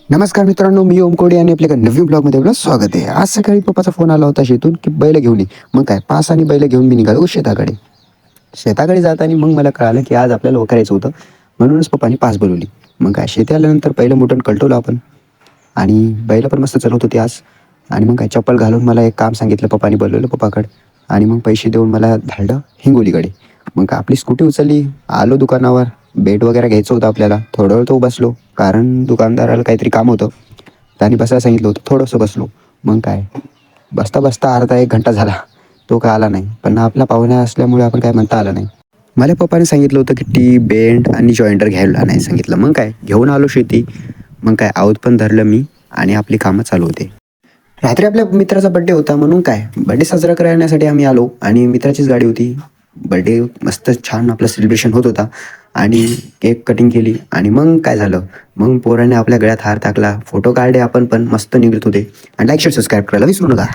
नमस्कार मित्रांनो, मी ओम कोडे आणि आपल्या नवीन ब्लॉगमध्ये आपलं स्वागत आहे. आज सकाळी पप्पाचा फोन आला होता शेतून की बैल घेऊन ये. मग काय पास आणि बैल घेऊन मी निघालो शेताकडे. शेताकडे जाताना मग मला कळालं की आज आपल्याला करायचं होतं, म्हणूनच पप्पानी पास बोलवली. मग काय शेती आल्यानंतर पहिलं मोठं कलटवलं आपण आणि बैल पण मस्त चालवत होती आज. आणि मग काय चप्पल घालून मला एक काम सांगितलं पप्पानी, बोलवलं पप्पाकडे आणि मग पैसे देऊन मला धाडलं हिंगोलीकडे. मग काय आपली स्कूटी उचलली, आलो दुकानावर. बेट वगैरे घ्यायचं होतं आपल्याला. थोडं वेळ तो बसलो, कारण दुकानदाराला काहीतरी काम होतं. त्याने बसायला सांगितलं होतं, थोडंसं बसलो. मग काय बसता बसता अर्धा एक घंटा झाला, तो काय आला नाही. पण आपला पाहुणा असल्यामुळे आपण काय म्हणता आलं नाही. मला पप्पाने सांगितलं होतं की टी बेंड आणि जॉईंटर घ्यायला नाही सांगितलं. मग काय घेऊन आलो शेती. मग काय आऊत पण धरलं मी आणि आपली कामं चालू होते. रात्री आपल्या मित्राचा बड्डे होता, म्हणून काय बड्डे साजरा करण्यासाठी आम्ही आलो आणि मित्राचीच गाडी होती. बड्डे मस्त छान आपलं सेलिब्रेशन होत होता आणि केक कटिंग केली. आणि मग काय झालं, मग पोराने आपल्या गळ्यात हार टाकला, फोटो काढले आपण पण मस्त निघत होते. आणि लाईक शेअर सबस्क्राईब करायला विसरू नका.